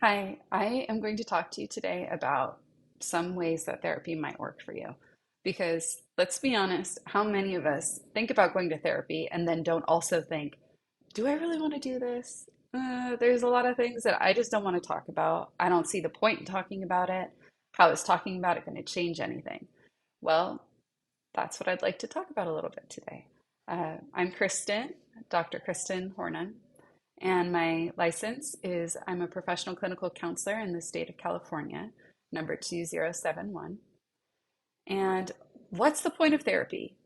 Hi, I am going to talk to you today about some ways that therapy might work for you. Because let's be honest, how many of us think about going to therapy and then don't also think, do I really want to do this? There's a lot of things that I just don't want to talk about. I don't see the point in talking about it. How is talking about it going to change anything? Well, that's what I'd like to talk about a little bit today. I'm Kristen, Dr. Kristen Hornan. And my license is I'm a professional clinical counselor in the state of California, number 2071. And what's the point of therapy,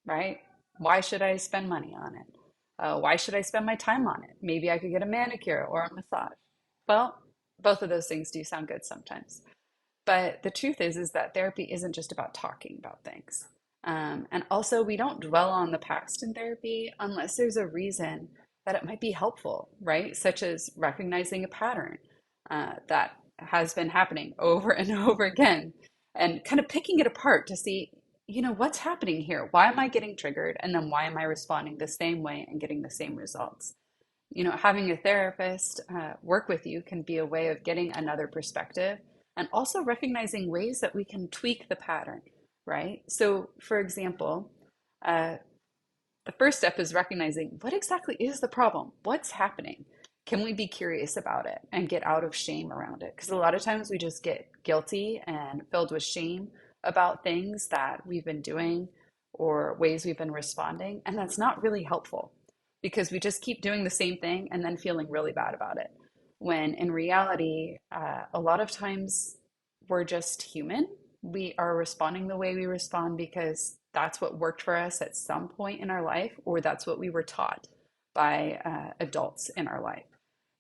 right? Why should I spend money on it? Why should I spend my time on it? Maybe I could get a manicure or a massage. Well, both of those things do sound good sometimes. But the truth is that therapy isn't just about talking about things. And also, we don't dwell on the past in therapy unless there's a reason that it might be helpful, right? Such as recognizing a pattern that has been happening over and over again and kind of picking it apart to see, what's happening here? Why am I getting triggered? And then why am I responding the same way and getting the same results? Having a therapist work with you can be a way of getting another perspective and also recognizing ways that we can tweak the pattern, right? So, for example, uh, the first step is recognizing what exactly is the problem? What's happening? Can we be curious about it and get out of shame around it? Because a lot of times we just get guilty and filled with shame about things that we've been doing or ways we've been responding. And that's not really helpful because we just keep doing the same thing and then feeling really bad about it. When in reality, a lot of times we're just human. We are responding the way we respond because that's what worked for us at some point in our life, or that's what we were taught by adults in our life.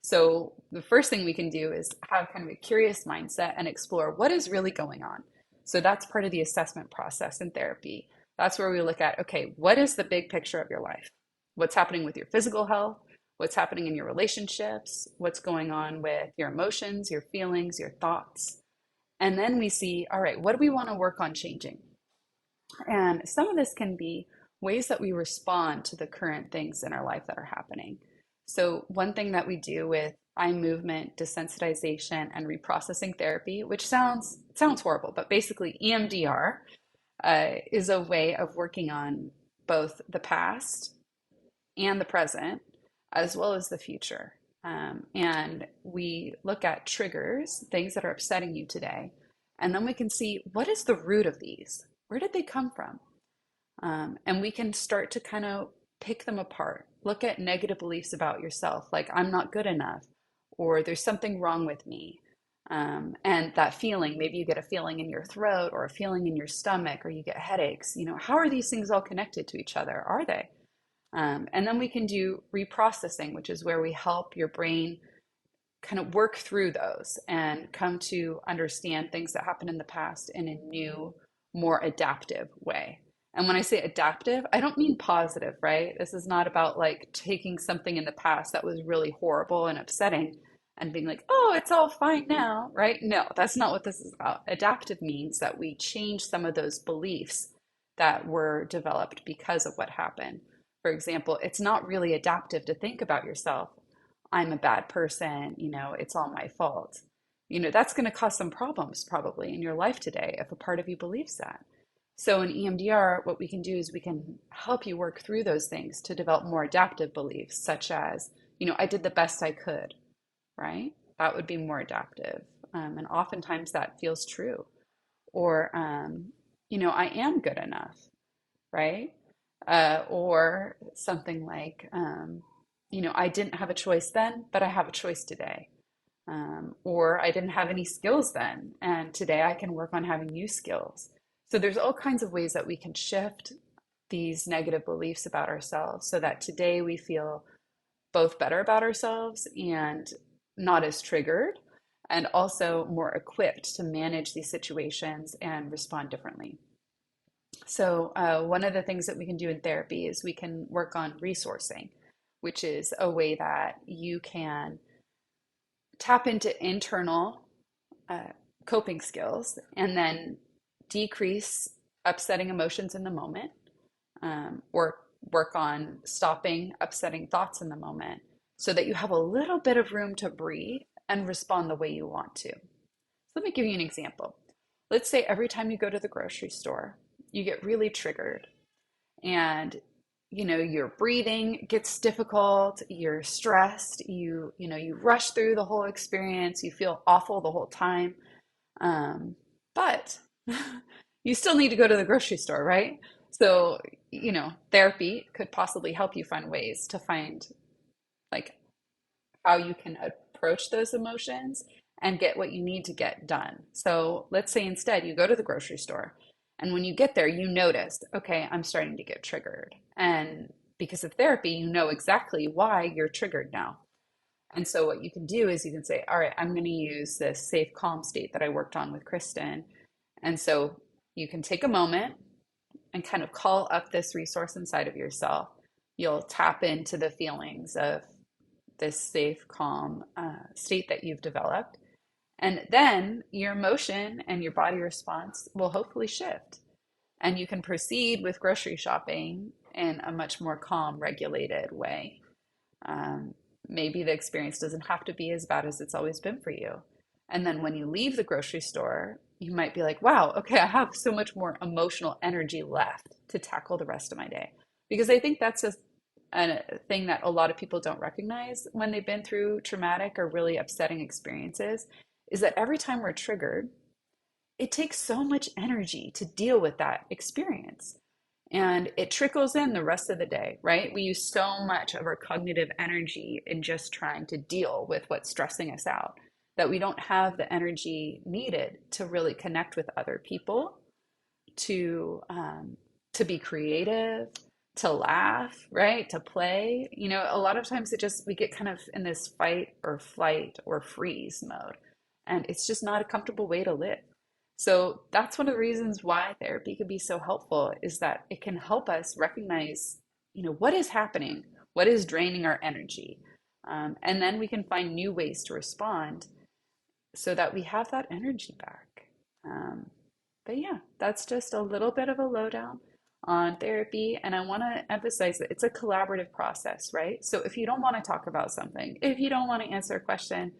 So, the first thing we can do is have kind of a curious mindset and explore what is really going on. So, that's part of the assessment process in therapy. That's where we look at, okay, what is the big picture of your life? What's happening with your physical health? What's happening in your relationships? What's going on with your emotions, your feelings, your thoughts? And then we see, all right, what do we want to work on changing? And some of this can be ways that we respond to the current things in our life that are happening. So, one thing that we do with eye movement desensitization and reprocessing therapy, which sounds horrible, but basically EMDR is a way of working on both the past and the present, as well as the future. And we look at triggers, things that are upsetting you today, and then we can see what is the root of these? Where did they come from? And we can start to kind of pick them apart. Look at negative beliefs about yourself, like I'm not good enough, or there's something wrong with me. And that feeling, maybe you get a feeling in your throat or a feeling in your stomach, or you get headaches. How are these things all connected to each other? Are they? And then we can do reprocessing, which is where we help your brain kind of work through those and come to understand things that happened in the past in a new, more adaptive way. And when I say adaptive, I don't mean positive, right? This is not about like taking something in the past that was really horrible and upsetting and being like, oh, it's all fine now, right? No, that's not what this is about. Adaptive means that we change some of those beliefs that were developed because of what happened. For example, it's not really adaptive to think about yourself, I'm a bad person, it's all my fault. That's going to cause some problems probably in your life today if a part of you believes that. So in EMDR, what we can do is we can help you work through those things to develop more adaptive beliefs, such as, I did the best I could, right? That would be more adaptive. And oftentimes that feels true. Or, I am good enough, right? Or something like, I didn't have a choice then, but I have a choice today. Or I didn't have any skills then, and today I can work on having new skills. So there's all kinds of ways that we can shift these negative beliefs about ourselves so that today we feel both better about ourselves and not as triggered, and also more equipped to manage these situations and respond differently. So, one of the things that we can do in therapy is we can work on resourcing, which is a way that you can tap into internal coping skills and then decrease upsetting emotions in the moment, or work on stopping upsetting thoughts in the moment so that you have a little bit of room to breathe and respond the way you want to. Let me give you an example. Let's say every time you go to the grocery store, you get really triggered and your breathing gets difficult, you're stressed, you rush through the whole experience, you feel awful the whole time. But you still need to go to the grocery store, right? So, therapy could possibly help you find ways to find like how you can approach those emotions and get what you need to get done. So let's say instead you go to the grocery store and when you get there, you notice, okay, I'm starting to get triggered. And because of therapy, you know exactly why you're triggered now. And so what you can do is you can say, all right, I'm going to use this safe, calm state that I worked on with Kristen. And so you can take a moment and kind of call up this resource inside of yourself. You'll tap into the feelings of this safe, calm state that you've developed. And then your emotion and your body response will hopefully shift. And you can proceed with grocery shopping in a much more calm, regulated way. Um, Maybe the experience doesn't have to be as bad as it's always been for you. And then when you leave the grocery store, you might be like, wow, okay, I have so much more emotional energy left to tackle the rest of my day. Because I think that's a thing that a lot of people don't recognize when they've been through traumatic or really upsetting experiences is that every time we're triggered, it takes so much energy to deal with that experience. And it trickles in the rest of the day, right? We use so much of our cognitive energy in just trying to deal with what's stressing us out that we don't have the energy needed to really connect with other people, to be creative, to laugh, right? To play. A lot of times we get kind of in this fight or flight or freeze mode, and it's just not a comfortable way to live. So that's one of the reasons why therapy can be so helpful is that it can help us recognize, what is happening, what is draining our energy. And then we can find new ways to respond so that we have that energy back. But yeah, that's just a little bit of a lowdown on therapy. And I want to emphasize that it's a collaborative process, right? So if you don't want to talk about something, if you don't want to answer a question,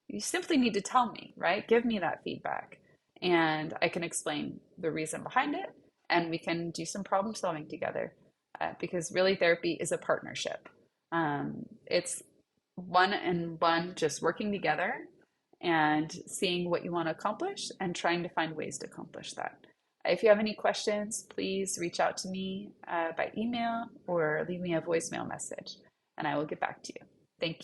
you simply need to tell me, right? Give me that feedback. And I can explain the reason behind it, and we can do some problem solving together. Because really, therapy is a partnership. It's one and one just working together and seeing what you want to accomplish and trying to find ways to accomplish that. If you have any questions, please reach out to me by email or leave me a voicemail message, and I will get back to you. Thank you.